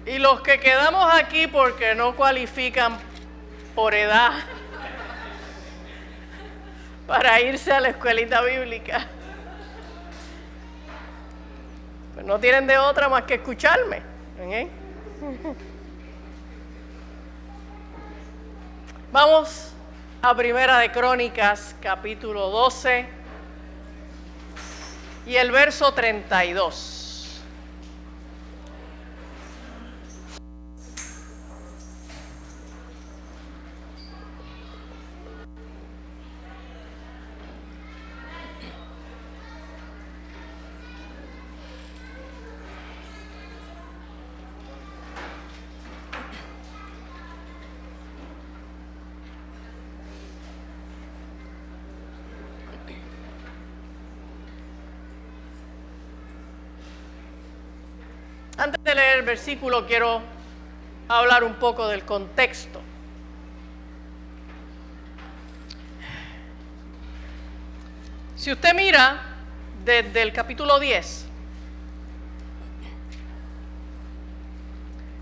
Y los que quedamos aquí porque no cualifican por edad para irse a la escuelita bíblica, pues no tienen de otra más que escucharme. ¿Eh? Vamos a Primera de Crónicas, capítulo 12 y el verso 32. Antes de leer el versículo, quiero hablar un poco del contexto. Si usted mira desde el capítulo 10,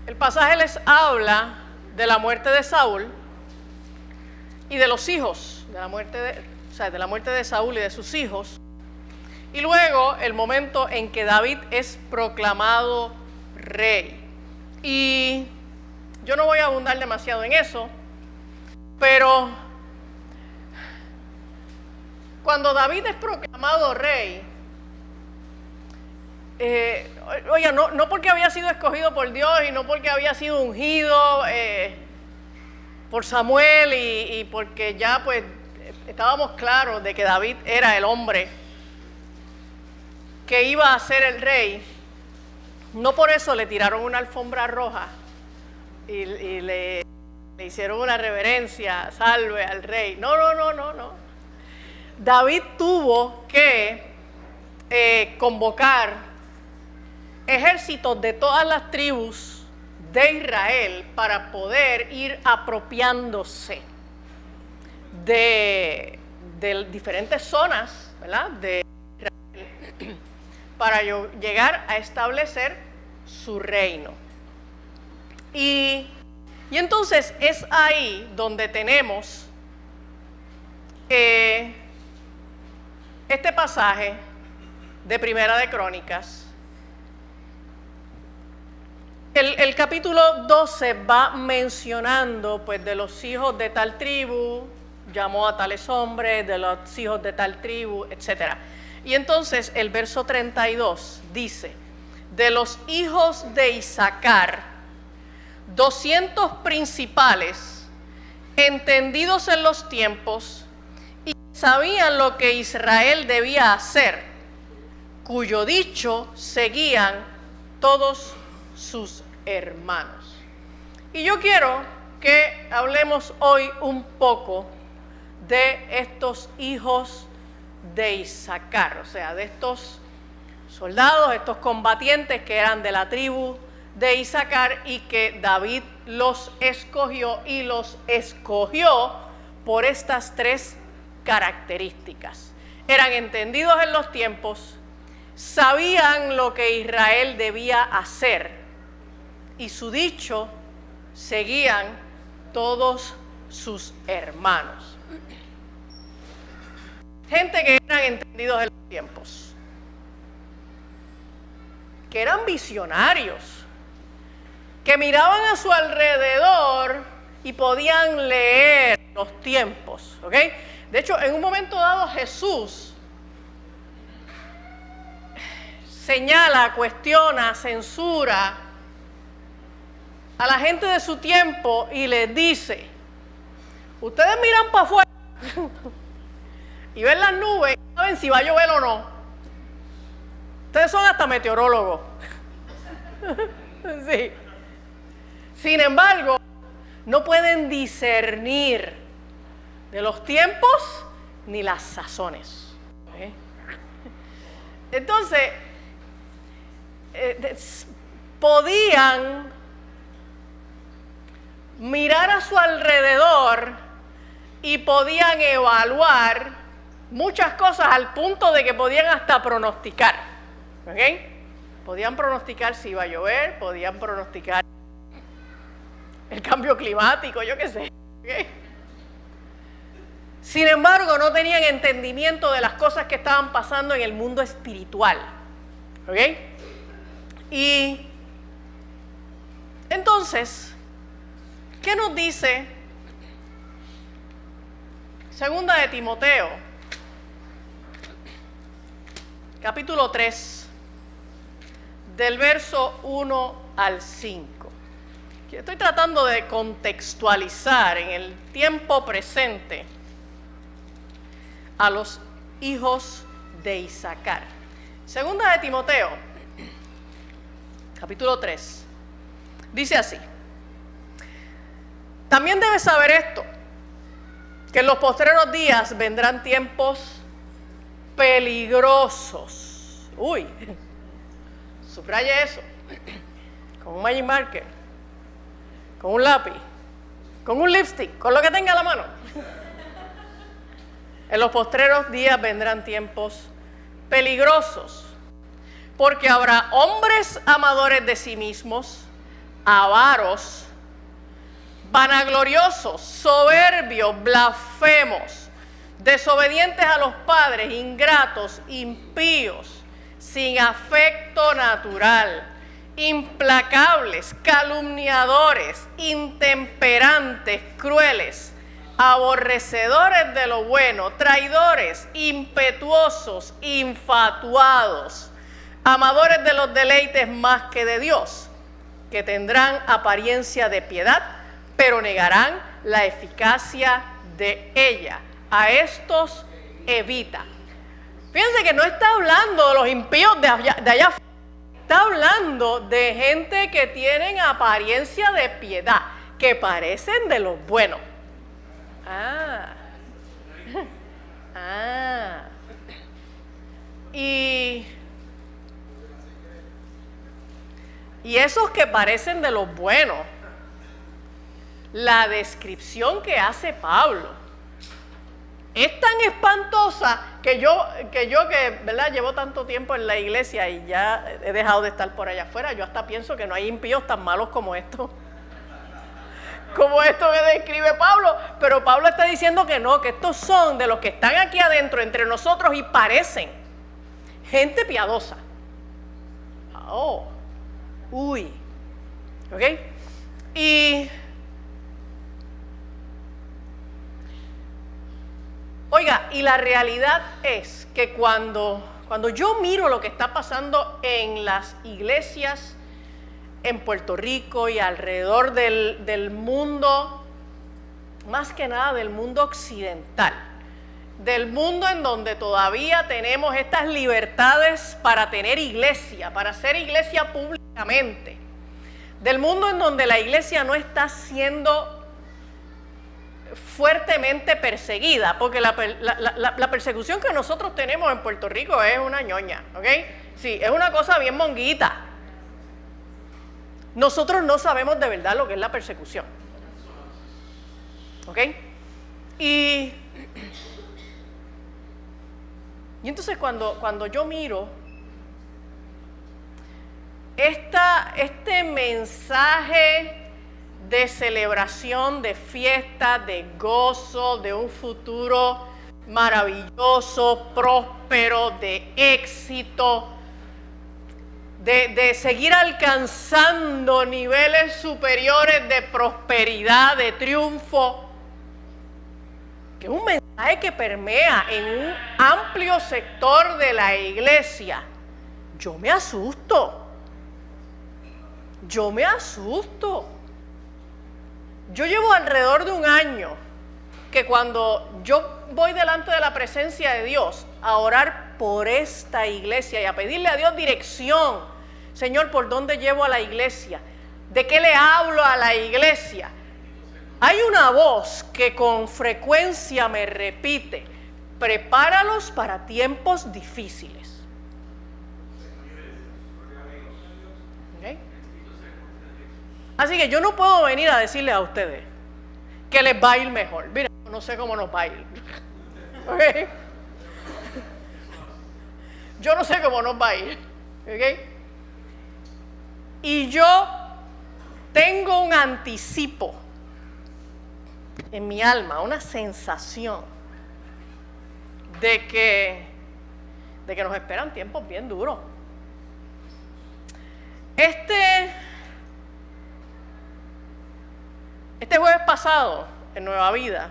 el pasaje les habla de la muerte de Saúl y de los hijos, de la muerte de Saúl y de sus hijos, y luego el momento en que David es proclamado rey. Y yo no voy a abundar demasiado en eso, pero cuando David es proclamado rey, oiga, no porque había sido escogido por Dios y no porque había sido ungido por Samuel y porque ya pues estábamos claros de que David era el hombre que iba a ser el rey. No por eso le tiraron una alfombra roja y le hicieron una reverencia, salve al rey. No. David tuvo que convocar ejércitos de todas las tribus de Israel para poder ir apropiándose de diferentes zonas, ¿verdad?, de Israel, para llegar a establecer su reino. Y entonces es ahí donde tenemos este pasaje de Primera de Crónicas. El capítulo 12 va mencionando pues de los hijos de tal tribu, llamó a tales hombres, de los hijos de tal tribu, etc. Y entonces el verso 32 dice: de los hijos de Isaacar, 200 principales, entendidos en los tiempos, y sabían lo que Israel debía hacer, cuyo dicho seguían todos sus hermanos. Y yo quiero que hablemos hoy un poco de estos hijos de Isaacar, o sea, de estos soldados, estos combatientes que eran de la tribu de Isaacar y que David los escogió, y los escogió por estas tres características. Eran entendidos en los tiempos, sabían lo que Israel debía hacer y su dicho seguían todos sus hermanos. Gente que eran entendidos en los tiempos, que eran visionarios, que miraban a su alrededor y podían leer los tiempos, ¿ok? De hecho, en un momento dado Jesús señala, cuestiona, censura a la gente de su tiempo y les dice: ustedes miran para afuera y ven las nubes y saben si va a llover o no. Ustedes son hasta meteorólogos. Sí. Sin embargo, no pueden discernir de los tiempos ni las sazones. Entonces, podían mirar a su alrededor y podían evaluar muchas cosas al punto de que podían hasta pronosticar. ¿Ok? Podían pronosticar si iba a llover, podían pronosticar el cambio climático, yo qué sé. ¿Okay? Sin embargo, no tenían entendimiento de las cosas que estaban pasando en el mundo espiritual. ¿Ok? Y entonces, ¿qué nos dice Segunda de Timoteo, capítulo 3, del verso 1 al 5? Estoy tratando de contextualizar en el tiempo presente a los hijos de Isaacar. Segunda de Timoteo, capítulo 3, dice así: también debes saber esto, que en los postreros días vendrán tiempos peligrosos. Uy, subraye eso, con un magic marker, con un lápiz, con un lipstick, con lo que tenga a la mano. En los postreros días vendrán tiempos peligrosos, porque habrá hombres amadores de sí mismos, avaros, vanagloriosos, soberbios, blasfemos, desobedientes a los padres, ingratos, impíos, sin afecto natural, implacables, calumniadores, intemperantes, crueles, aborrecedores de lo bueno, traidores, impetuosos, infatuados, amadores de los deleites más que de Dios, que tendrán apariencia de piedad, pero negarán la eficacia de ella. A estos evita. Fíjense que no está hablando de los impíos de allá afuera, está hablando de gente que tienen apariencia de piedad, que parecen de los buenos. Y esos que parecen de los buenos, la descripción que hace Pablo es tan espantosa que yo ¿verdad? Llevo tanto tiempo en la iglesia y ya he dejado de estar por allá afuera. Yo hasta pienso que no hay impíos tan malos como esto. Como esto que describe Pablo, pero Pablo está diciendo que no, que estos son de los que están aquí adentro entre nosotros y parecen gente piadosa. ¿Ok? Y oiga, y la realidad es que cuando yo miro lo que está pasando en las iglesias en Puerto Rico y alrededor del mundo, más que nada del mundo occidental, del mundo en donde todavía tenemos estas libertades para tener iglesia, para hacer iglesia públicamente, del mundo en donde la iglesia no está siendo fuertemente perseguida, porque la persecución que nosotros tenemos en Puerto Rico es una ñoña, ¿ok? Sí, es una cosa bien monguita. Nosotros no sabemos de verdad lo que es la persecución. ¿Ok? Y entonces cuando yo miro este mensaje de celebración, de fiesta, de gozo, de un futuro maravilloso, próspero, de éxito, de seguir alcanzando niveles superiores de prosperidad, de triunfo, que es un mensaje que permea en un amplio sector de la iglesia, yo me asusto. Yo llevo alrededor de un año que cuando yo voy delante de la presencia de Dios a orar por esta iglesia y a pedirle a Dios dirección, Señor, ¿por dónde llevo a la iglesia? ¿De qué le hablo a la iglesia? Hay una voz que con frecuencia me repite: prepáralos para tiempos difíciles. ¿Okay? Así que yo no puedo venir a decirles a ustedes que les va a ir mejor. Mira, no sé cómo nos va a ir. ¿Okay? Yo no sé cómo nos va a ir. ¿Okay? Y yo tengo un anticipo en mi alma, una sensación de que nos esperan tiempos bien duros. Este jueves pasado, en Nueva Vida,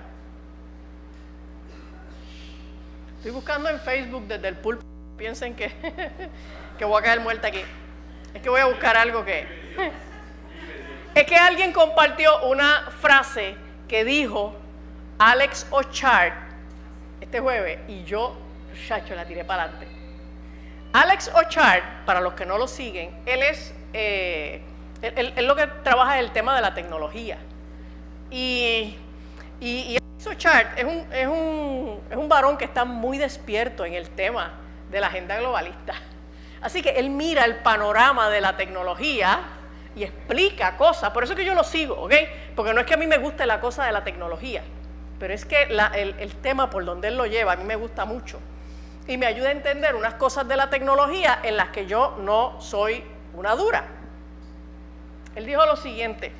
estoy buscando en Facebook desde el púlpito, piensen que voy a caer muerta aquí. Es que voy a buscar algo que... Es que alguien compartió una frase que dijo Alex Ochart este jueves y yo, chacho, la tiré para adelante. Alex Ochart, para los que no lo siguen, él lo que trabaja es el tema de la tecnología. Y Alex Ochart es un varón que está muy despierto en el tema de la agenda globalista. Así que él mira el panorama de la tecnología y explica cosas. Por eso es que yo lo sigo, ¿ok? Porque no es que a mí me guste la cosa de la tecnología, pero es que el tema por donde él lo lleva a mí me gusta mucho. Y me ayuda a entender unas cosas de la tecnología en las que yo no soy una dura. Él dijo lo siguiente: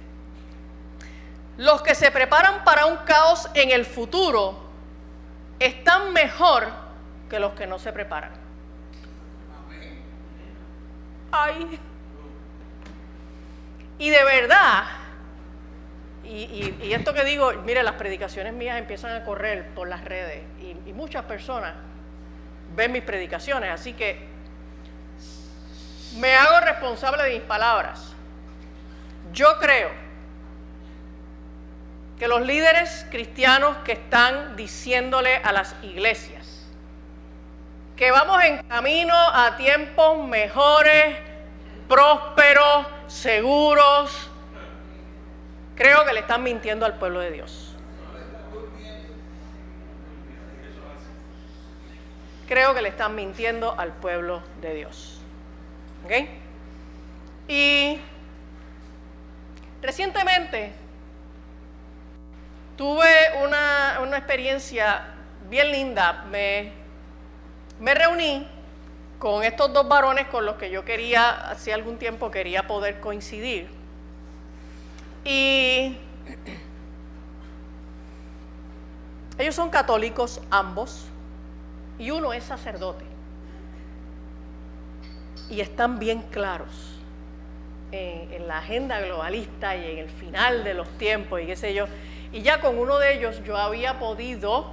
los que se preparan para un caos en el futuro están mejor que los que no se preparan. Ay. Y de verdad, y esto que digo, mire, las predicaciones mías empiezan a correr por las redes y muchas personas ven mis predicaciones, así que me hago responsable de mis palabras. Yo creo que los líderes cristianos que están diciéndole a las iglesias que vamos en camino a tiempos mejores, prósperos, seguros, creo que le están mintiendo al pueblo de Dios. Creo que le están mintiendo al pueblo de Dios. ¿Ok? Y recientemente tuve una experiencia bien linda. Me reuní con estos dos varones con los que yo hace algún tiempo quería poder coincidir. Y ellos son católicos ambos, y uno es sacerdote. Y están bien claros en la agenda globalista y en el final de los tiempos y qué sé yo. Y ya con uno de ellos yo había podido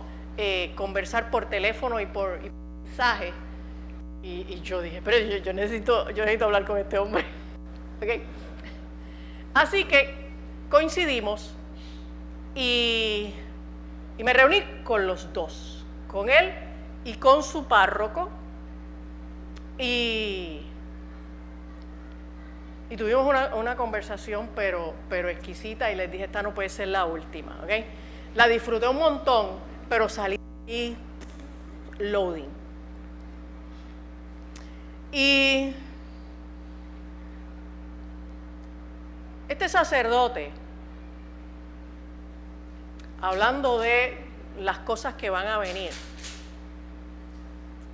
conversar por teléfono y por mensaje. Y yo dije, pero yo necesito hablar con este hombre. ¿Okay? Así que coincidimos y me reuní con los dos, con él y con su párroco, y tuvimos una conversación pero exquisita, y les dije, esta no puede ser la última, ¿ok? La disfruté un montón, pero salí loading. Y este sacerdote, hablando de las cosas que van a venir,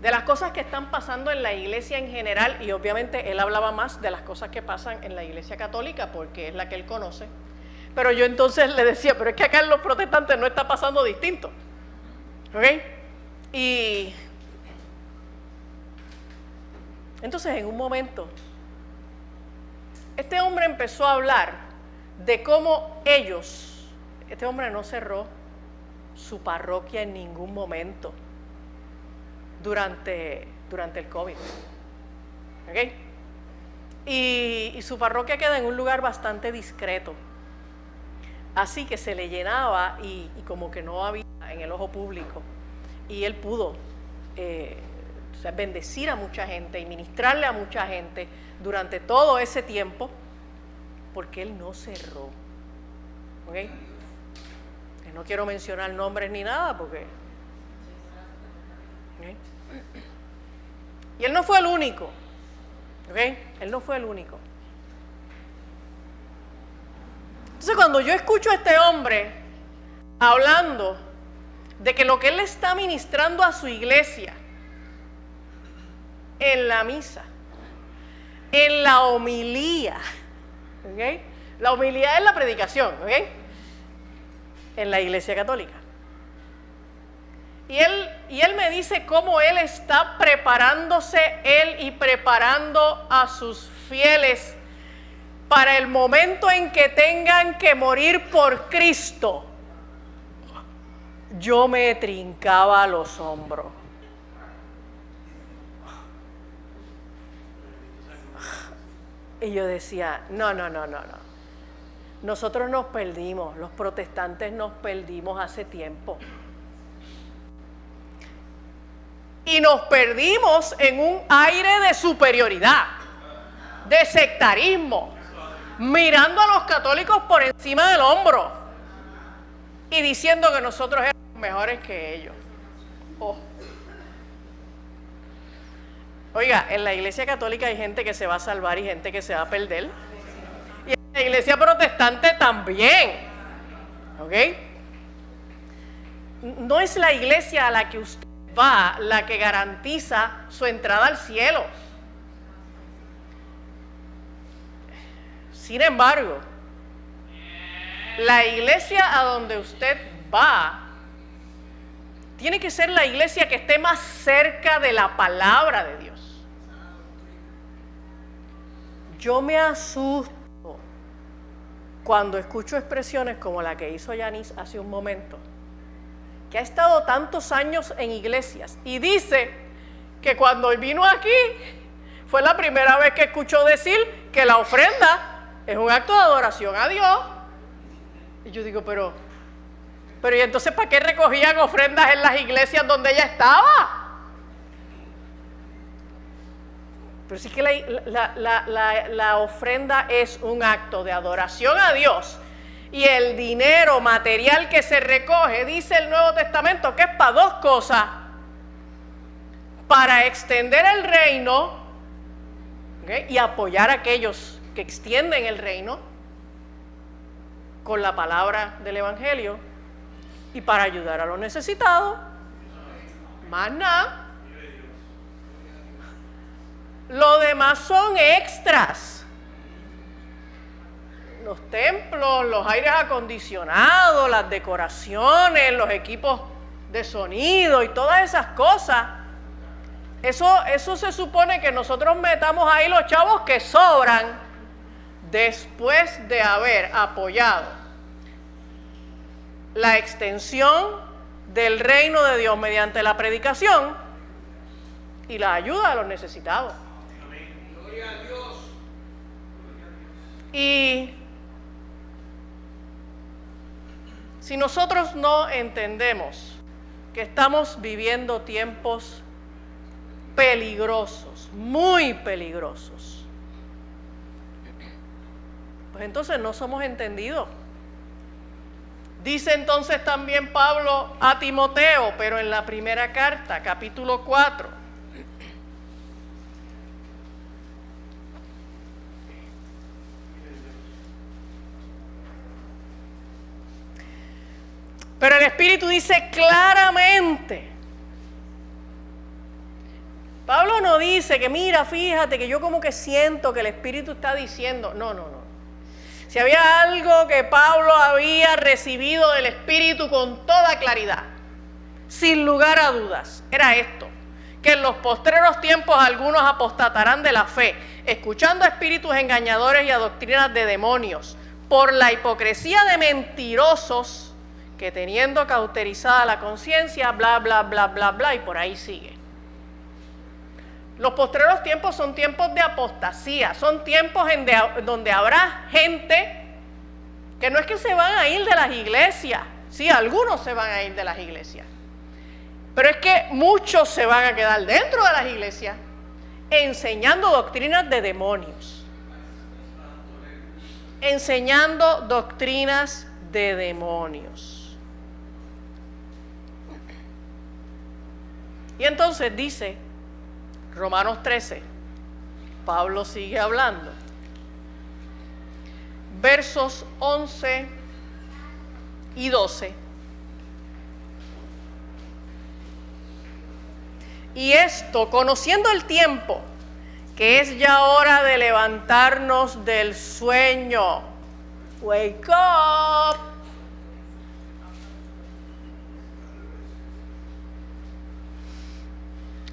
de las cosas que están pasando en la iglesia en general, y obviamente él hablaba más de las cosas que pasan en la iglesia católica porque es la que él conoce, pero yo entonces le decía, pero es que acá en los protestantes no está pasando distinto, ¿ok? Y entonces en un momento este hombre empezó a hablar de cómo este hombre no cerró su parroquia en ningún momento durante el COVID. ¿Ok? Y su parroquia queda en un lugar bastante discreto. Así que se le llenaba y como que no había en el ojo público. Y él pudo bendecir a mucha gente y ministrarle a mucha gente durante todo ese tiempo, porque él no cerró. ¿Ok? No quiero mencionar nombres ni nada porque... ¿okay? Y él no fue el único, ¿ok? Él no fue el único. Entonces cuando yo escucho a este hombre hablando de que lo que él le está ministrando a su iglesia, en la misa, en la homilía, ¿ok? La humildad es la predicación, ¿ok? En la Iglesia Católica. Y él me dice cómo él está preparándose, él y preparando a sus fieles para el momento en que tengan que morir por Cristo. Yo me trincaba los hombros. Y yo decía, no. Nosotros nos perdimos, los protestantes nos perdimos hace tiempo. Y nos perdimos en un aire de superioridad, de sectarismo, mirando a los católicos por encima del hombro y diciendo que nosotros éramos mejores que ellos. Oh. Oiga, en la Iglesia Católica hay gente que se va a salvar y gente que se va a perder. Y en la Iglesia Protestante también. ¿Ok? No es la iglesia a la que usted va la que garantiza su entrada al cielo. Sin embargo, la iglesia a donde usted va tiene que ser la iglesia que esté más cerca de la palabra de Dios. Yo me asusto cuando escucho expresiones como la que hizo Yanis hace un momento, que ha estado tantos años en iglesias y dice que cuando él vino aquí fue la primera vez que escuchó decir que la ofrenda es un acto de adoración a Dios. Y yo digo, pero ¿y entonces para qué recogían ofrendas en las iglesias donde ella estaba? Pero sí que la ofrenda es un acto de adoración a Dios. Y el dinero material que se recoge, dice el Nuevo Testamento, que es para dos cosas: para extender el reino, ¿okay?, y apoyar a aquellos que extienden el reino con la palabra del Evangelio, y para ayudar a los necesitados. Más nada. Lo demás son extras. Los templos, los aires acondicionados, las decoraciones, los equipos de sonido y todas esas cosas. Eso se supone que nosotros metamos ahí los chavos que sobran después de haber apoyado la extensión del reino de Dios mediante la predicación y la ayuda a los necesitados. Gloria a Dios. Y si nosotros no entendemos que estamos viviendo tiempos peligrosos, muy peligrosos, pues entonces no somos entendidos. Dice entonces también Pablo a Timoteo, pero en la primera carta, capítulo 4. Pero el Espíritu dice claramente. Pablo no dice que mira, fíjate que yo como que siento que el Espíritu está diciendo. No. Si había algo que Pablo había recibido del Espíritu con toda claridad, sin lugar a dudas, era esto: que en los postreros tiempos algunos apostatarán de la fe, escuchando a espíritus engañadores y a doctrinas de demonios, por la hipocresía de mentirosos, que teniendo cauterizada la conciencia, bla, bla, bla, bla, bla, y por ahí sigue. Los postreros tiempos son tiempos de apostasía, son tiempos donde habrá gente que no es que se van a ir de las iglesias, sí, algunos se van a ir de las iglesias, pero es que muchos se van a quedar dentro de las iglesias enseñando doctrinas de demonios, enseñando doctrinas de demonios. Y entonces dice Romanos 13, Pablo sigue hablando, versos 11 y 12. Y esto, conociendo el tiempo, que es ya hora de levantarnos del sueño. Wake up.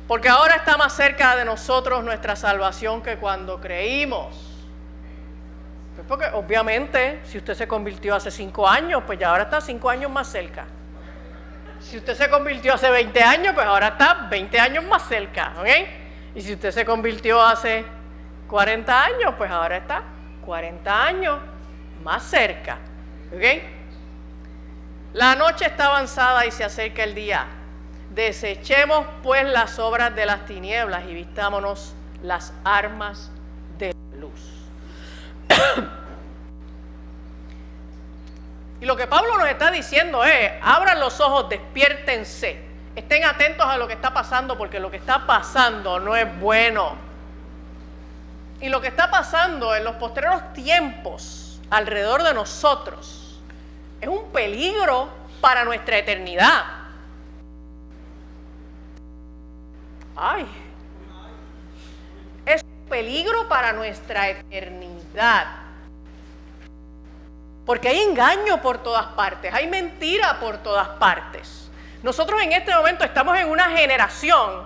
Porque ahora está más cerca de nosotros nuestra salvación que cuando creímos. Pues porque obviamente si usted se convirtió hace 5 años, pues ya ahora está 5 años más cerca. Si usted se convirtió hace 20 años, pues ahora está 20 años más cerca, ¿ok? Y si usted se convirtió hace 40 años, pues ahora está 40 años más cerca, ¿ok? La noche está avanzada y se acerca el día. Desechemos pues las obras de las tinieblas y vistámonos las armas de la luz. Y lo que Pablo nos está diciendo es, abran los ojos, despiértense, estén atentos a lo que está pasando, porque lo que está pasando no es bueno. Y lo que está pasando en los postreros tiempos alrededor de nosotros es un peligro para nuestra eternidad. Ay, es un peligro para nuestra eternidad. Porque hay engaño por todas partes, hay mentira por todas partes. Nosotros en este momento estamos en una generación,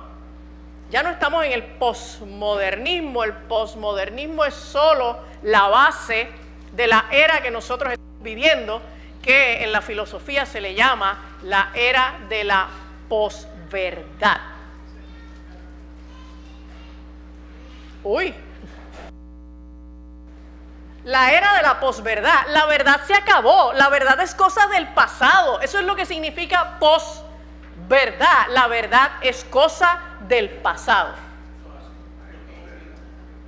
ya no estamos en el posmodernismo. El posmodernismo es solo la base de la era que nosotros estamos viviendo, que en la filosofía se le llama la era de la posverdad. Uy. La era de la posverdad. La verdad se acabó. La verdad es cosa del pasado. Eso es lo que significa posverdad. La verdad es cosa del pasado.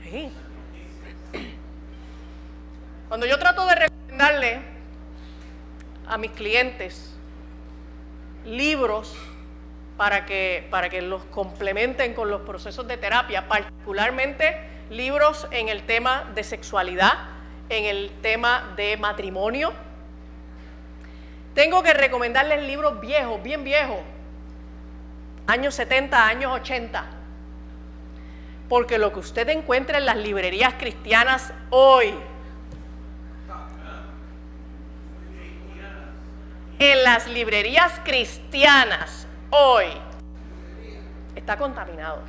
Sí. Cuando yo trato de recomendarle a mis clientes libros para que los complementen con los procesos de terapia, particularmente libros en el tema de sexualidad, en el tema de matrimonio, tengo que recomendarles libros viejos, bien viejos, años 70, años 80, porque lo que usted encuentra en las librerías cristianas hoy, en las librerías cristianas hoy, está contaminado.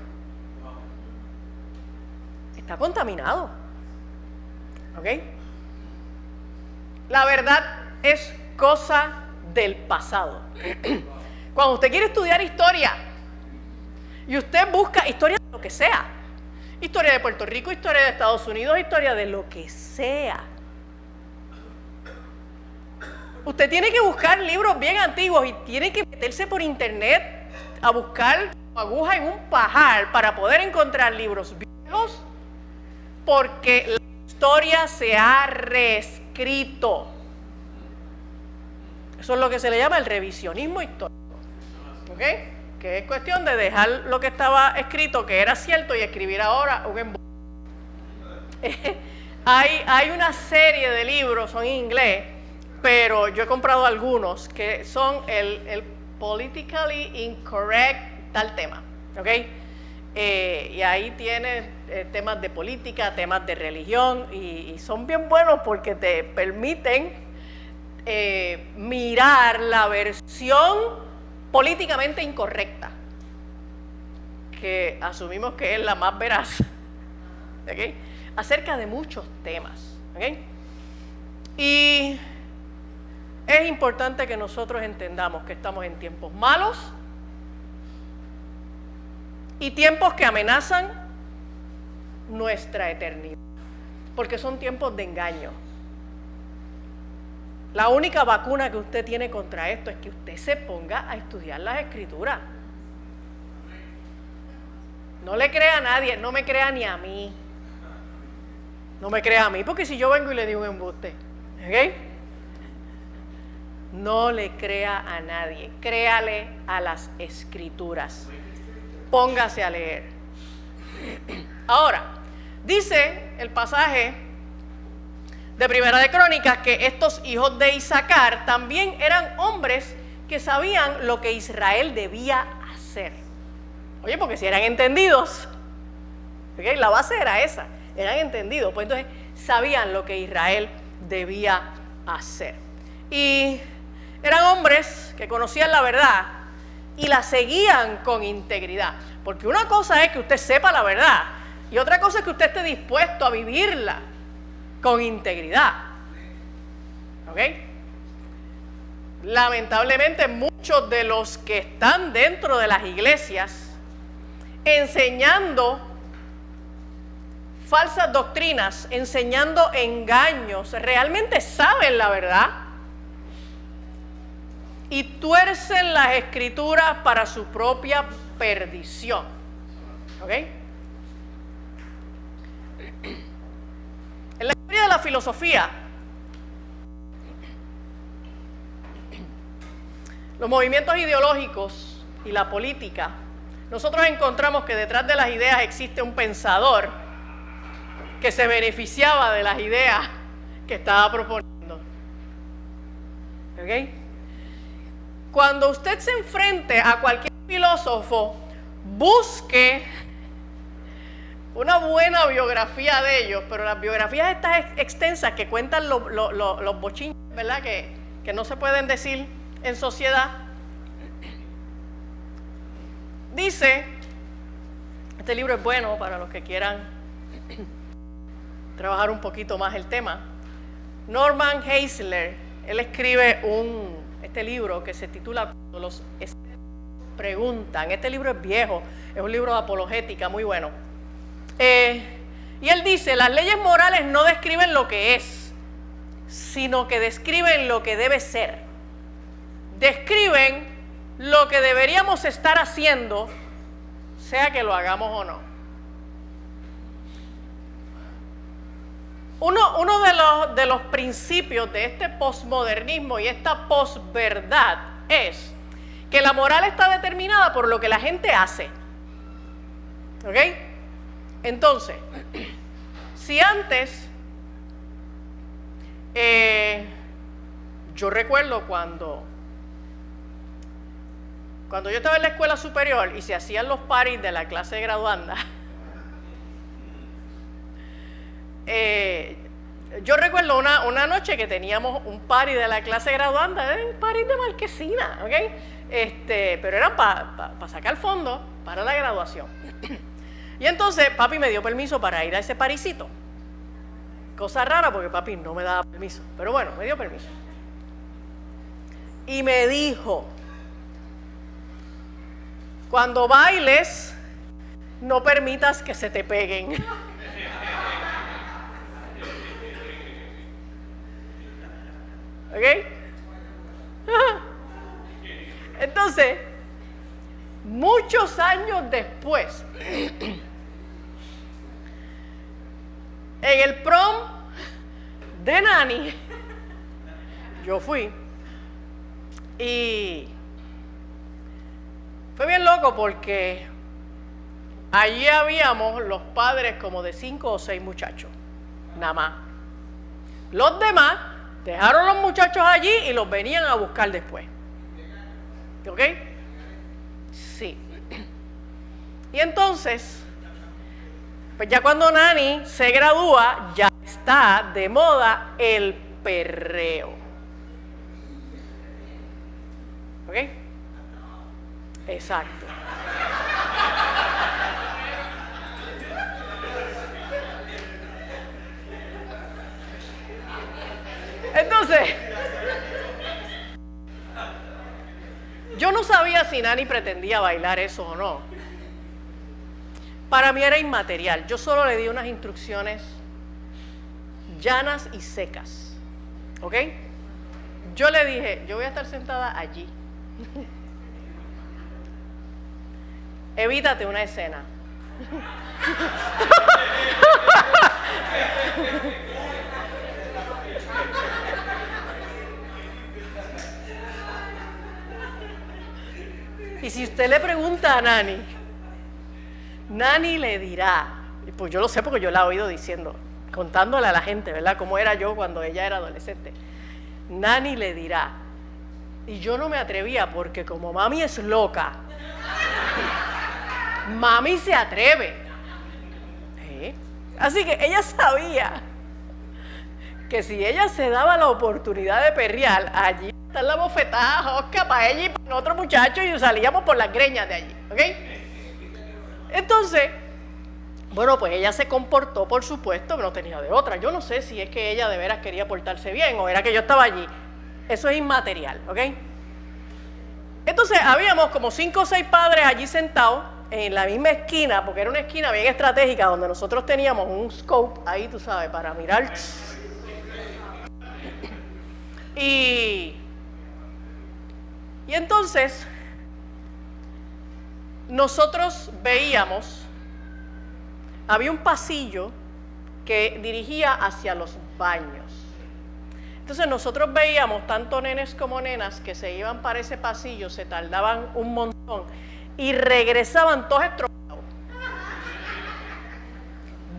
Está contaminado. ¿Ok? La verdad es cosa del pasado. Cuando usted quiere estudiar historia y usted busca historia de lo que sea, historia de Puerto Rico, historia de Estados Unidos, historia de lo que sea, usted tiene que buscar libros bien antiguos y tiene que meterse por internet a buscar aguja en un pajar para poder encontrar libros viejos, porque la historia se ha reescrito. Eso es lo que se le llama el revisionismo histórico, ¿ok? Que es cuestión de dejar lo que estaba escrito, que era cierto, y escribir ahora un embuste. Hay una serie de libros, son en inglés, pero yo he comprado algunos que son el politically incorrect tal tema, ¿ok? Y ahí tienes temas de política, temas de religión, y son bien buenos porque te permiten mirar la versión políticamente incorrecta, que asumimos que es la más veraz, ¿okay? Acerca de muchos temas, ¿okay? Y es importante que nosotros entendamos que estamos en tiempos malos y tiempos que amenazan nuestra eternidad, porque son tiempos de engaño. La única vacuna que usted tiene contra esto es que usted se ponga a estudiar las Escrituras. No le crea a nadie, no me crea ni a mí. No me crea a mí, porque si yo vengo y le digo un embuste, ¿ok? No le crea a nadie, créale a las Escrituras. Póngase a leer. Ahora, dice el pasaje de Primera de Crónicas que estos hijos de Isaacar también eran hombres que sabían lo que Israel debía hacer. Oye, porque si eran entendidos, ¿okay? La base era esa, eran entendidos, pues entonces sabían lo que Israel debía hacer. Y eran hombres que conocían la verdad y la seguían con integridad. Porque una cosa es que usted sepa la verdad y otra cosa es que usted esté dispuesto a vivirla con integridad. ¿Ok? Lamentablemente muchos de los que están dentro de las iglesias enseñando falsas doctrinas, enseñando engaños, realmente saben la verdad y tuercen las escrituras para su propia perdición. ¿Ok? En la historia de la filosofía, los movimientos ideológicos y la política, nosotros encontramos que detrás de las ideas existe un pensador que se beneficiaba de las ideas que estaba proponiendo. ¿Ok? Cuando usted se enfrente a cualquier filósofo, busque una buena biografía de ellos, pero las biografías estas extensas que cuentan los bochinches, ¿verdad? Que no se pueden decir en sociedad. Dice, este libro es bueno para los que quieran trabajar un poquito más el tema. Norman Geisler, él escribe este libro que se titula Cuando los escépticos preguntan. Este libro es viejo, es un libro de apologética muy bueno. Y él dice, las leyes morales no describen lo que es, sino que describen lo que debe ser. Describen lo que deberíamos estar haciendo, sea que lo hagamos o no. Uno de los principios de este posmodernismo y esta posverdad es que la moral está determinada por lo que la gente hace. ¿Ok? Entonces, si antes, yo recuerdo cuando yo estaba en la escuela superior y se hacían los parties de la clase de graduanda, yo recuerdo una noche que teníamos un party de la clase graduanda, un party de marquesina, ¿ok? Pero era para sacar fondos para la graduación. Y entonces papi me dio permiso para ir a ese paricito. Cosa rara porque papi no me daba permiso, pero bueno, me dio permiso. Y me dijo, cuando bailes, no permitas que se te peguen. ¿Ok? Entonces, muchos años después, en el prom de Nani, yo fui y fue bien loco porque allí habíamos los padres como de 5 o 6 muchachos, nada más. Los demás dejaron los muchachos allí y los venían a buscar después. ¿Ok? Sí. Y entonces, pues ya cuando Nani se gradúa, ya está de moda el perreo. ¿Ok? Exacto. Entonces, yo no sabía si Nani pretendía bailar eso o no. Para mí era inmaterial. Yo solo le di unas instrucciones llanas y secas. ¿Ok? Yo le dije, yo voy a estar sentada allí. Evítate una escena. Y si usted le pregunta a Nani, Nani le dirá, pues yo lo sé porque yo la he oído diciendo, contándole a la gente, ¿verdad? Cómo era yo cuando ella era adolescente. Nani le dirá, y yo no me atrevía porque como mami es loca, mami se atreve. ¿Sí? Así que ella sabía que si ella se daba la oportunidad de perrear, allí está la bofetada, josca, para ella y para otro muchacho, y salíamos por las greñas de allí, ¿ok? Entonces, bueno, pues ella se comportó, por supuesto, que no tenía de otra. Yo no sé si es que ella de veras quería portarse bien o era que yo estaba allí. Eso es inmaterial, ¿ok? Entonces, habíamos como 5 o 6 padres allí sentados en la misma esquina, porque era una esquina bien estratégica donde nosotros teníamos un scope ahí, tú sabes, para mirar. Y entonces, nosotros veíamos, había un pasillo que dirigía hacia los baños. Entonces nosotros veíamos tanto nenes como nenas que se iban para ese pasillo, se tardaban un montón y regresaban todos estropeados,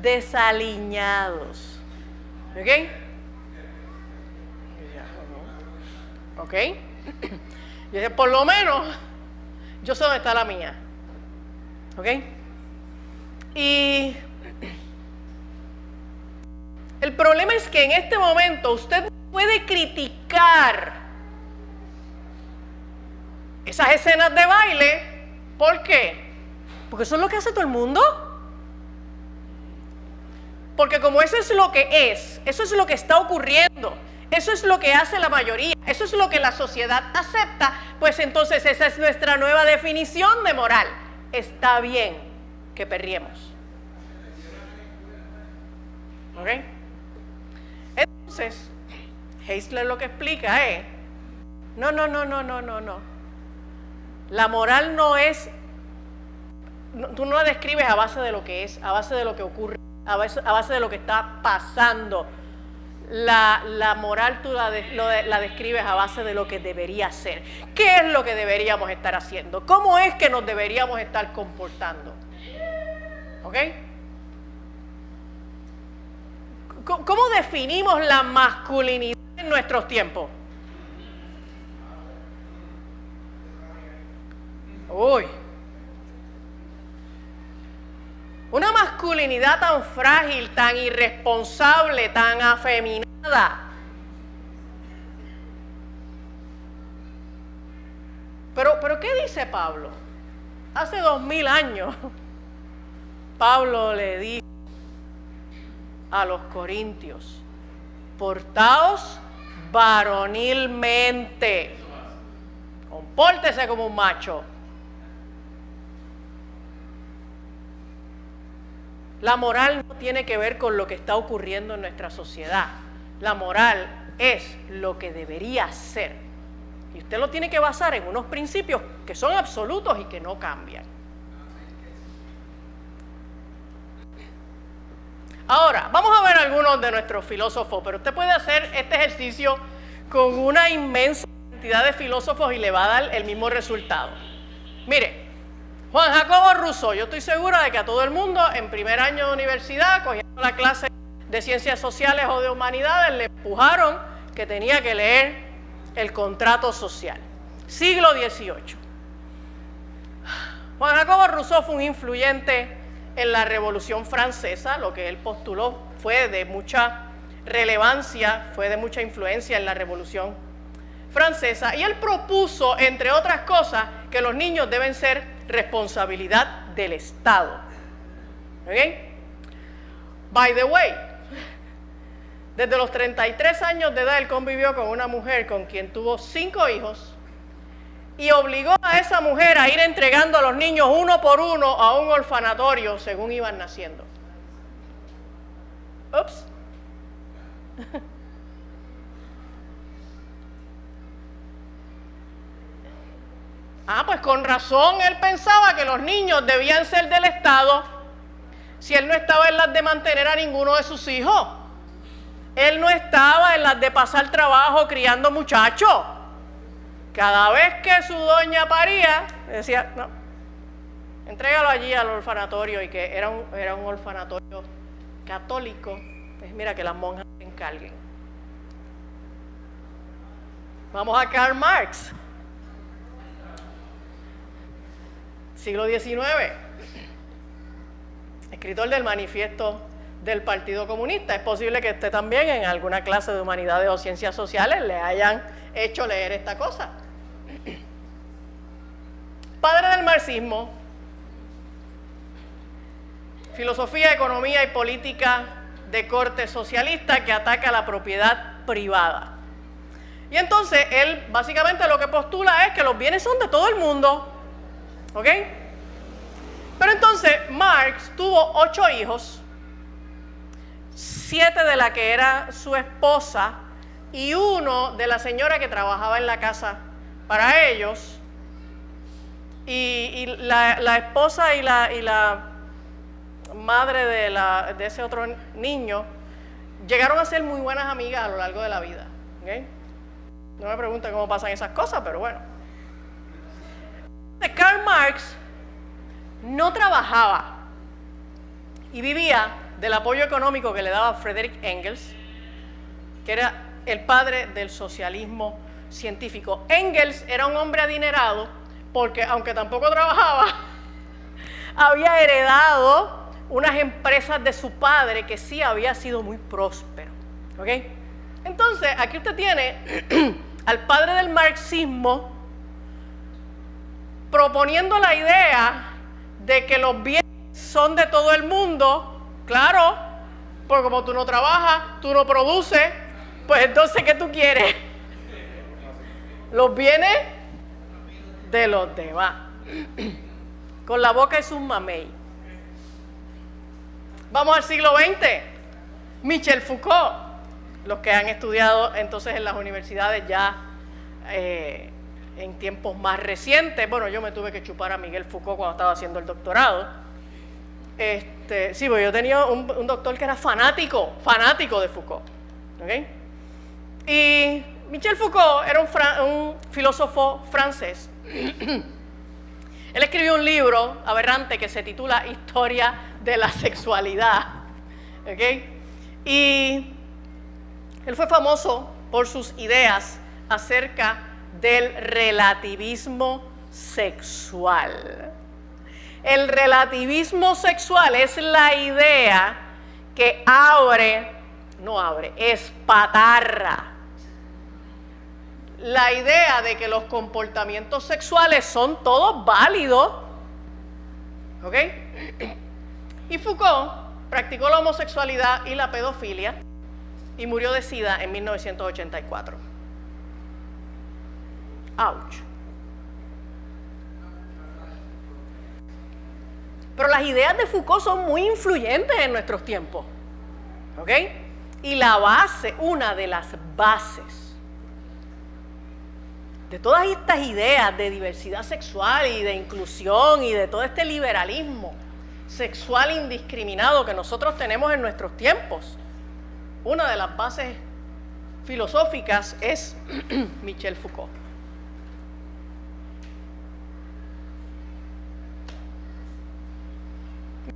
desaliñados. ¿Ok? ¿Ok? Yo dije, por lo menos, yo sé dónde está la mía. ¿Ok? Y el problema es que en este momento usted puede criticar esas escenas de baile. ¿Por qué? Porque eso es lo que hace todo el mundo. Porque como eso es lo que es, eso es lo que está ocurriendo, eso es lo que hace la mayoría, eso es lo que la sociedad acepta, pues entonces esa es nuestra nueva definición de moral. Está bien que perriemos. ¿Ok? Entonces, Heisler lo que explica es, no. La moral no es, tú no la describes a base de lo que es, a base de lo que ocurre, a base de lo que está pasando. La moral tú la describes a base de lo que debería ser. ¿Qué es lo que deberíamos estar haciendo? ¿Cómo es que nos deberíamos estar comportando? ¿Ok? ¿Cómo definimos la masculinidad en nuestros tiempos? Uy. Una masculinidad tan frágil, tan irresponsable, tan afeminada. Pero ¿qué dice Pablo? Hace 2000 años, Pablo le dijo a los corintios, portaos varonilmente, compórtese como un macho. La moral no tiene que ver con lo que está ocurriendo en nuestra sociedad. La moral es lo que debería ser. Y usted lo tiene que basar en unos principios que son absolutos y que no cambian. Ahora, vamos a ver algunos de nuestros filósofos, pero usted puede hacer este ejercicio con una inmensa cantidad de filósofos y le va a dar el mismo resultado. Mire, Juan Jacobo Rousseau, yo estoy segura de que a todo el mundo en primer año de universidad, cogiendo la clase de ciencias sociales o de humanidades, le empujaron que tenía que leer el contrato social. Siglo XVIII. Juan Jacobo Rousseau fue un influyente en la Revolución Francesa. Lo que él postuló fue de mucha relevancia, fue de mucha influencia en la Revolución Francesa. Y él propuso, entre otras cosas, que los niños deben ser responsabilidad del Estado. ¿Ok? By the way, desde los 33 años de edad él convivió con una mujer con quien tuvo 5 hijos y obligó a esa mujer a ir entregando a los niños uno por uno a un orfanatorio según iban naciendo. Ups. Pues con razón él pensaba que los niños debían ser del Estado si él no estaba en las de mantener a ninguno de sus hijos. Él no estaba en las de pasar trabajo criando muchachos. Cada vez que su doña paría, decía, no, entrégalo allí al orfanatorio, y que era un orfanatorio católico. Pues mira, que las monjas se encarguen. Vamos a Karl Marx. Siglo XIX, escritor del Manifiesto del Partido Comunista. Es posible que usted también en alguna clase de humanidades o ciencias sociales le hayan hecho leer esta cosa. Padre del marxismo, filosofía, economía y política de corte socialista que ataca la propiedad privada. Y entonces él básicamente lo que postula es que los bienes son de todo el mundo, ¿ok? Pero entonces Marx tuvo 8 hijos, 7 de la que era su esposa y 1 de la señora que trabajaba en la casa para ellos. Y la esposa y la madre de ese otro niño llegaron a ser muy buenas amigas a lo largo de la vida, ¿okay? No me pregunten cómo pasan esas cosas, pero bueno. Karl Marx no trabajaba y vivía del apoyo económico que le daba Friedrich Engels, que era el padre del socialismo científico. Engels era un hombre adinerado porque, aunque tampoco trabajaba, había heredado unas empresas de su padre que sí había sido muy próspero, ¿ok? Entonces, aquí usted tiene al padre del marxismo proponiendo la idea de que los bienes son de todo el mundo, claro, porque como tú no trabajas, tú no produces, pues entonces, ¿qué tú quieres? Los bienes de los demás. Con la boca es un mamey. Vamos al siglo XX. Michel Foucault. Los que han estudiado entonces en las universidades ya en tiempos más recientes. Bueno, yo me tuve que chupar a Miguel Foucault cuando estaba haciendo el doctorado. Sí, porque yo tenía un doctor que era fanático de Foucault. ¿Okay? Y Michel Foucault era un filósofo francés. Él escribió un libro aberrante que se titula Historia de la Sexualidad. ¿Okay? Y él fue famoso por sus ideas acerca del relativismo sexual. El relativismo sexual es la idea que espatarra la idea de que los comportamientos sexuales son todos válidos, ¿ok? Y Foucault practicó la homosexualidad y la pedofilia y murió de SIDA en 1984. ¡Auch! Pero las ideas de Foucault son muy influyentes en nuestros tiempos, ¿ok? Y la base, una de las bases de todas estas ideas de diversidad sexual y de inclusión y de todo este liberalismo sexual indiscriminado que nosotros tenemos en nuestros tiempos, una de las bases filosóficas es Michel Foucault.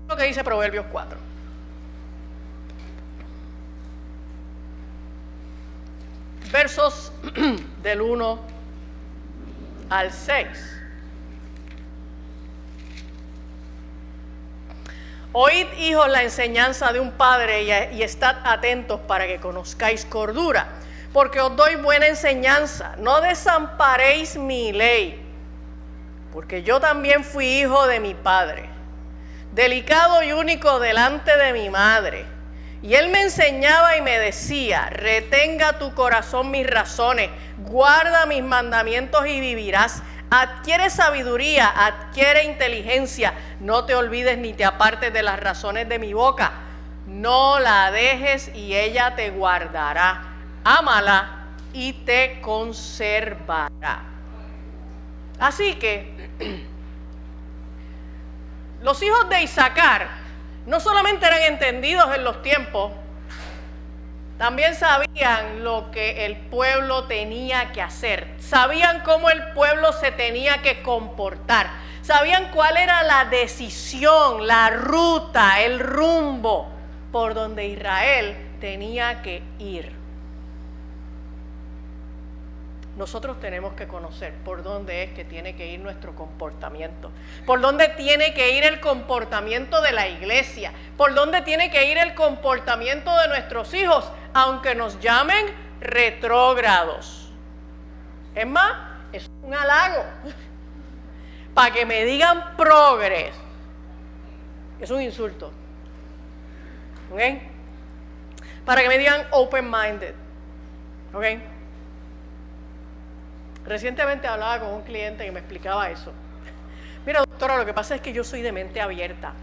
Lo que dice Proverbios 4. Versos del 1 al 6. Oíd, hijos, la enseñanza de un padre y estad atentos para que conozcáis cordura, porque os doy buena enseñanza. No desamparéis mi ley, porque yo también fui hijo de mi padre, delicado y único delante de mi madre. Y él me enseñaba y me decía: retenga tu corazón mis razones, guarda mis mandamientos y vivirás. Adquiere sabiduría, adquiere inteligencia, no te olvides ni te apartes de las razones de mi boca. No la dejes y ella te guardará. Ámala y te conservará. Así que los hijos de Isaacar no solamente eran entendidos en los tiempos, también sabían lo que el pueblo tenía que hacer, sabían cómo el pueblo se tenía que comportar, sabían cuál era la decisión, la ruta, el rumbo por donde Israel tenía que ir. nosotros tenemos que conocer por dónde es que tiene que ir nuestro comportamiento, por dónde tiene que ir el comportamiento de la iglesia, por dónde tiene que ir el comportamiento de nuestros hijos, aunque nos llamen retrógrados. Es más, es un halago. Para que me digan progres, es un insulto. ¿Ok? Para que me digan open-minded. ¿Ok? Recientemente hablaba con un cliente que me explicaba eso. Mira, doctora, lo que pasa es que yo soy de mente abierta.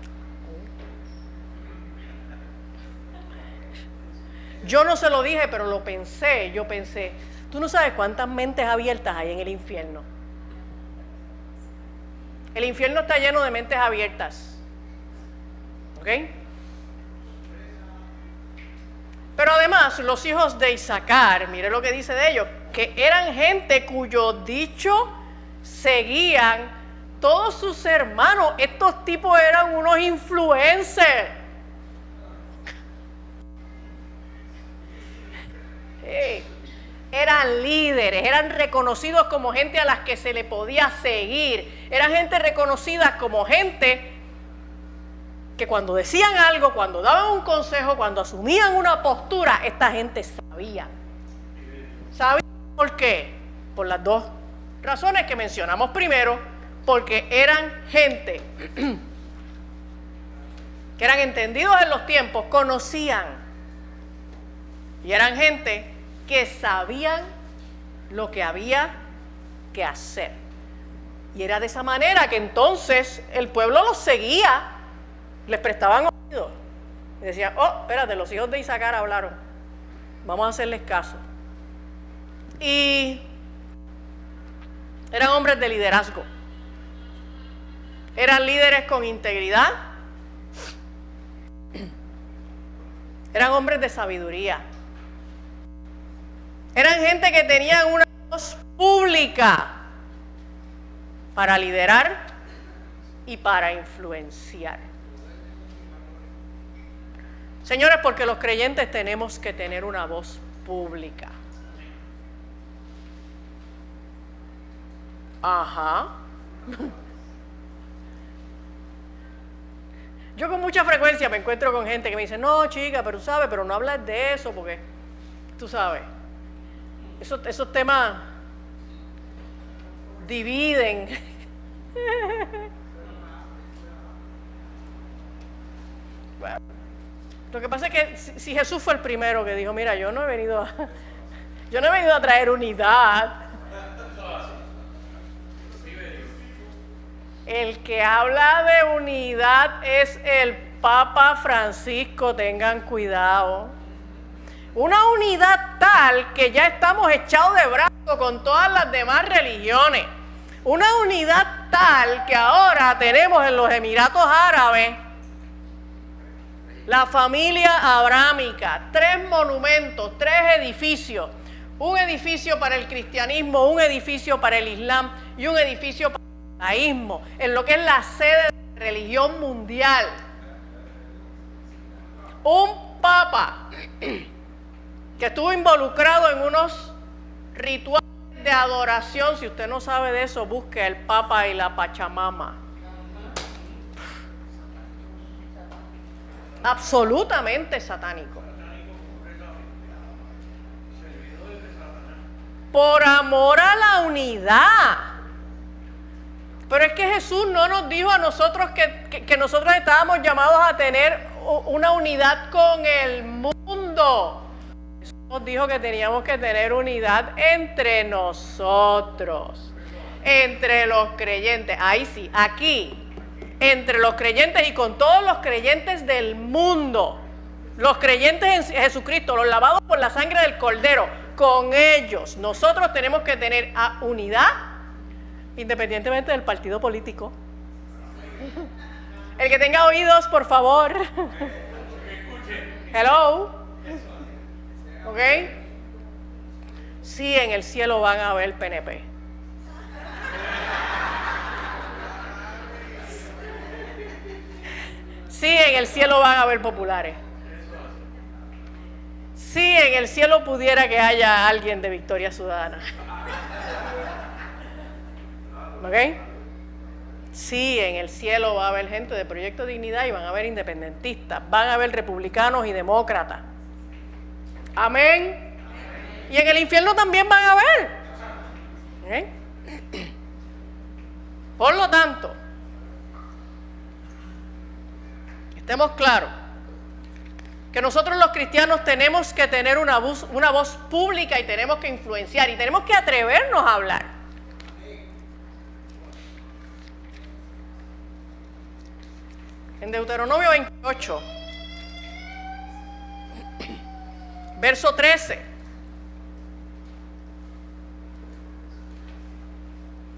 Yo no se lo dije, pero lo pensé. Yo pensé, tú no sabes cuántas mentes abiertas hay en el infierno. El infierno está lleno de mentes abiertas. ¿Ok? Pero además, los hijos de Isaacar, mire lo que dice de ellos, que eran gente cuyo dicho seguían todos sus hermanos. Estos tipos eran unos influencers. Eran líderes, eran reconocidos como gente a las que se le podía seguir. Eran gente reconocida como gente que cuando decían algo, cuando daban un consejo, cuando asumían una postura, esta gente sabía. ¿Sabían por qué? Por las dos razones que mencionamos primero, porque eran gente que eran entendidos en los tiempos, conocían, y eran gente que sabían lo que había que hacer. Y era de esa manera que entonces el pueblo los seguía, les prestaban oído. Y decían, oh, espérate, los hijos de Isaacar hablaron, vamos a hacerles caso. Y eran hombres de liderazgo. Eran líderes con integridad. Eran hombres de sabiduría. Eran gente que tenían una voz pública para liderar y para influenciar. Señores, porque los creyentes tenemos que tener una voz pública. Ajá. Yo con mucha frecuencia me encuentro con gente que me dice, no, chica, pero tú sabes, pero no hablas de eso porque, tú sabes, esos temas dividen. Bueno, lo que pasa es que si Jesús fue el primero que dijo, mira, yo no he venido a traer unidad. El que habla de unidad es el Papa Francisco, tengan cuidado. Una unidad tal que ya estamos echados de brazos con todas las demás religiones. Una unidad tal que ahora tenemos en los Emiratos Árabes la familia abrámica, 3 monumentos, 3 edificios. Un edificio para el cristianismo, un edificio para el islam y un edificio para el judaísmo, en lo que es la sede de la religión mundial. Un papa que estuvo involucrado en unos rituales de adoración. Si usted no sabe de eso, busque el Papa y la Pachamama. Absolutamente satánico. Por amor a la unidad. Pero es que Jesús no nos dijo a nosotros que nosotros estábamos llamados a tener una unidad con el mundo. Jesús nos dijo que teníamos que tener unidad entre nosotros, entre los creyentes. Ahí sí, aquí, entre los creyentes y con todos los creyentes del mundo. Los creyentes en Jesucristo, los lavados por la sangre del Cordero, con ellos nosotros tenemos que tener unidad independientemente del partido político. El que tenga oídos, por favor. Hello. ¿Ok? Sí, en el cielo van a ver PNP. Sí, en el cielo van a haber populares. Si en el cielo pudiera que haya alguien de Victoria Ciudadana. ¿Ok? Sí, en el cielo va a haber gente de Proyecto Dignidad y van a haber independentistas, van a haber republicanos y demócratas. Amén. Y en el infierno también van a haber. ¿Ok? Por lo tanto, estemos claros que nosotros los cristianos tenemos que tener una voz pública y tenemos que influenciar y tenemos que atrevernos a hablar. En Deuteronomio 28, verso 13,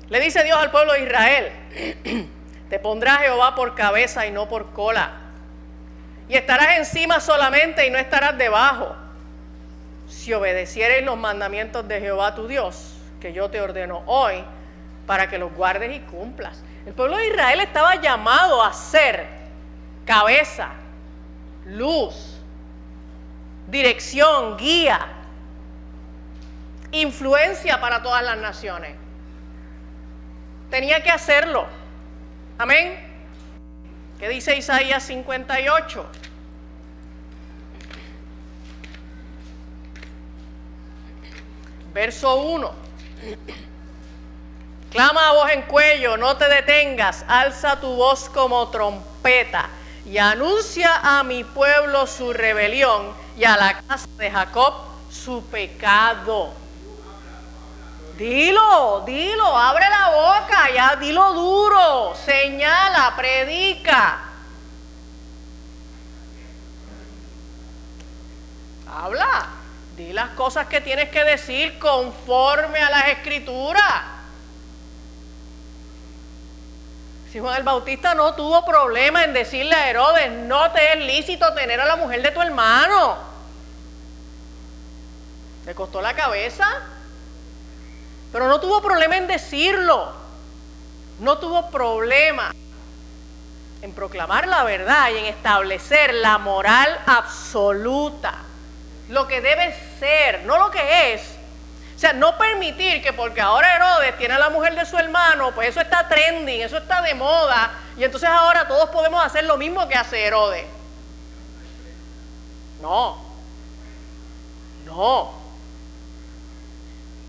le dice Dios al pueblo de Israel: te pondrá Jehová por cabeza y no por cola, y estarás encima solamente y no estarás debajo, si obedecieres los mandamientos de Jehová tu Dios, que yo te ordeno hoy, para que los guardes y cumplas. El pueblo de Israel estaba llamado a ser cabeza, luz, dirección, guía, influencia para todas las naciones. Tenía que hacerlo. Amén. ¿Qué dice Isaías 58? Verso 1. Clama a voz en cuello, no te detengas, alza tu voz como trompeta y anuncia a mi pueblo su rebelión y a la casa de Jacob su pecado. Dilo, abre la boca, ya dilo duro, señala, predica. Habla, di las cosas que tienes que decir conforme a las Escrituras. Si Juan el Bautista no tuvo problema en decirle a Herodes: no te es lícito tener a la mujer de tu hermano. Le costó la cabeza, pero no tuvo problema en decirlo. No tuvo problema en proclamar la verdad y en establecer la moral absoluta, lo que debe ser, no lo que es. O sea, no permitir que porque ahora Herodes tiene a la mujer de su hermano, pues eso está trending, eso está de moda, y entonces ahora todos podemos hacer lo mismo que hace Herodes. No.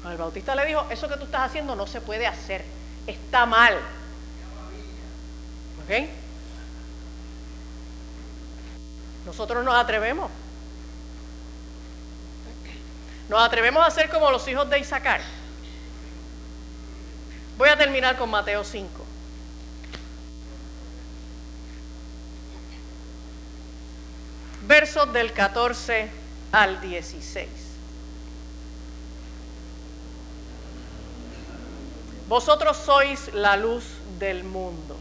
El Bautista le dijo: eso que tú estás haciendo no se puede hacer, está mal. ¿Ok? Nosotros nos atrevemos. Nos atrevemos a ser como los hijos de Isaacar. Voy a terminar con Mateo 5. Versos del 14 al 16. Vosotros sois la luz del mundo.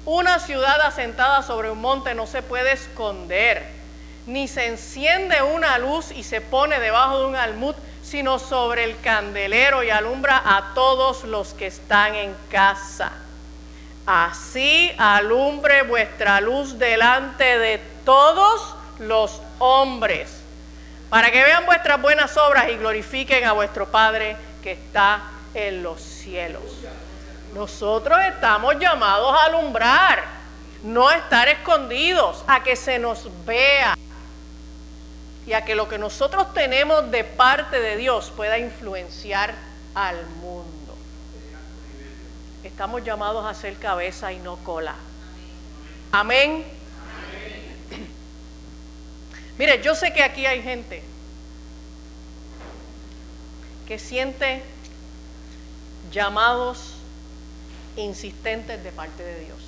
Una ciudad asentada sobre un monte no se puede esconder, ni se enciende una luz y se pone debajo de un almud, sino sobre el candelero y alumbra a todos los que están en casa. Así alumbre vuestra luz delante de todos los hombres, para que vean vuestras buenas obras y glorifiquen a vuestro Padre que está en los cielos. Nosotros estamos llamados a alumbrar, no a estar escondidos, a que se nos vea y a que lo que nosotros tenemos de parte de Dios pueda influenciar al mundo. Estamos llamados a ser cabeza y no cola. Amén. Mire, yo sé que aquí hay gente que siente llamados insistentes de parte de Dios.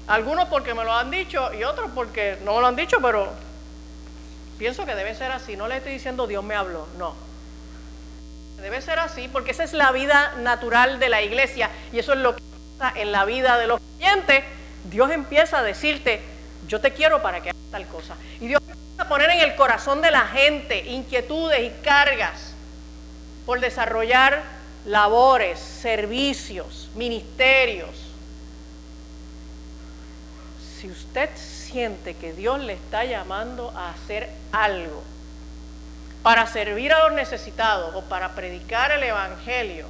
Algunos porque me lo han dicho y otros porque no me lo han dicho, pero pienso que debe ser así. No le estoy diciendo Dios me habló, no. Debe ser así porque esa es la vida natural de la iglesia y eso es lo que pasa en la vida de los creyentes. Dios empieza a decirte: yo te quiero para que hagas tal cosa. Y Dios empieza a poner en el corazón de la gente inquietudes y cargas por desarrollar labores, servicios, ministerios. Si usted siente que Dios le está llamando a hacer algo para servir a los necesitados o para predicar el evangelio,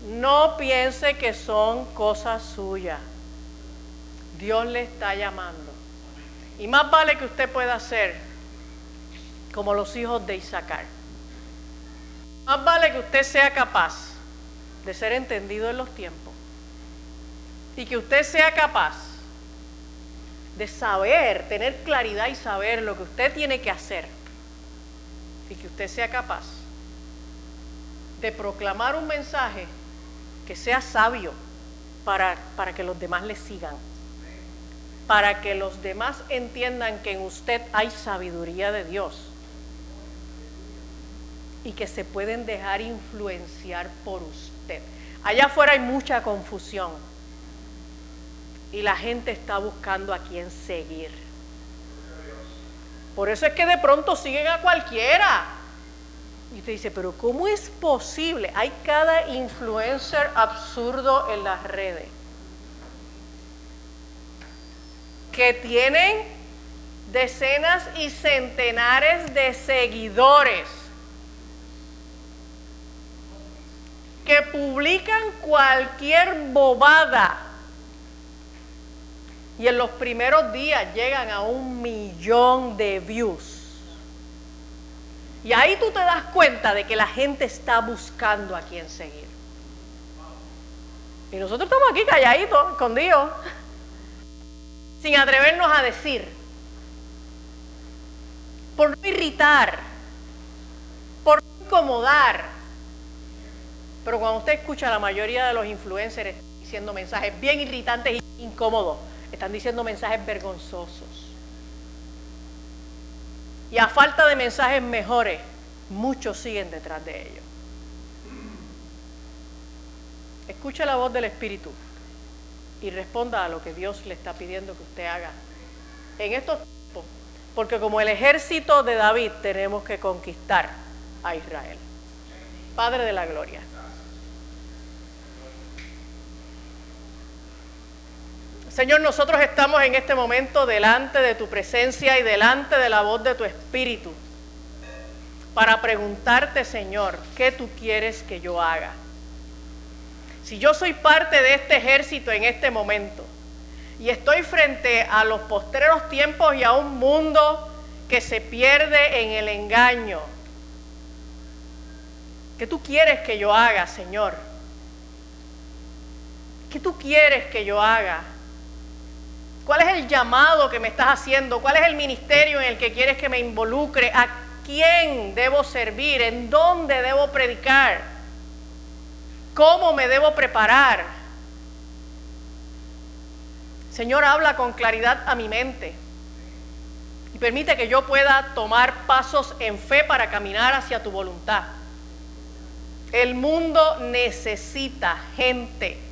no piense que son cosas suyas. Dios le está llamando. Y más vale que usted pueda ser como los hijos de Isaacar. Más vale que usted sea capaz de ser entendido en los tiempos y que usted sea capaz de saber, tener claridad y saber lo que usted tiene que hacer, y que usted sea capaz de proclamar un mensaje que sea sabio para que los demás le sigan, para que los demás entiendan que en usted hay sabiduría de Dios y que se pueden dejar influenciar por usted. Allá afuera hay mucha confusión y la gente está buscando a quién seguir. Por eso es que de pronto siguen a cualquiera. Y usted dice, pero ¿cómo es posible? Hay cada influencer absurdo en las redes que tienen decenas y centenares de seguidores, que publican cualquier bobada y en los primeros días llegan a 1 millón de views. Y ahí tú te das cuenta de que la gente está buscando a quién seguir. Y nosotros estamos aquí calladitos, escondidos, sin atrevernos a decir, por no irritar, por no incomodar. Pero cuando usted escucha a la mayoría de los influencers diciendo mensajes bien irritantes e incómodos, están diciendo mensajes vergonzosos. Y a falta de mensajes mejores, muchos siguen detrás de ellos. Escuche la voz del Espíritu y responda a lo que Dios le está pidiendo que usted haga en estos tiempos, porque como el ejército de David tenemos que conquistar a Israel. Padre de la gloria, Señor, nosotros estamos en este momento delante de tu presencia y delante de la voz de tu Espíritu para preguntarte, Señor, ¿qué tú quieres que yo haga? Si yo soy parte de este ejército en este momento y estoy frente a los postreros tiempos y a un mundo que se pierde en el engaño, ¿qué tú quieres que yo haga, Señor? ¿Qué tú quieres que yo haga? ¿Cuál es el llamado que me estás haciendo? ¿Cuál es el ministerio en el que quieres que me involucre? ¿A quién debo servir? ¿En dónde debo predicar? ¿Cómo me debo preparar? Señor, habla con claridad a mi mente y permite que yo pueda tomar pasos en fe para caminar hacia tu voluntad. El mundo necesita gente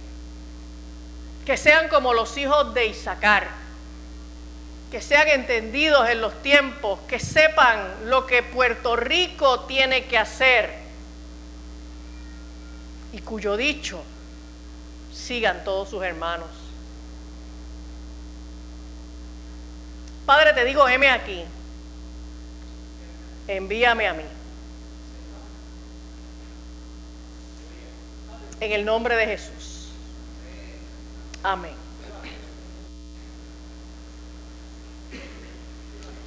que sean como los hijos de Isaacar, que sean entendidos en los tiempos, que sepan lo que Puerto Rico tiene que hacer y cuyo dicho sigan todos sus hermanos. Padre, te digo, heme aquí, envíame a mí. En el nombre de Jesús. Amén.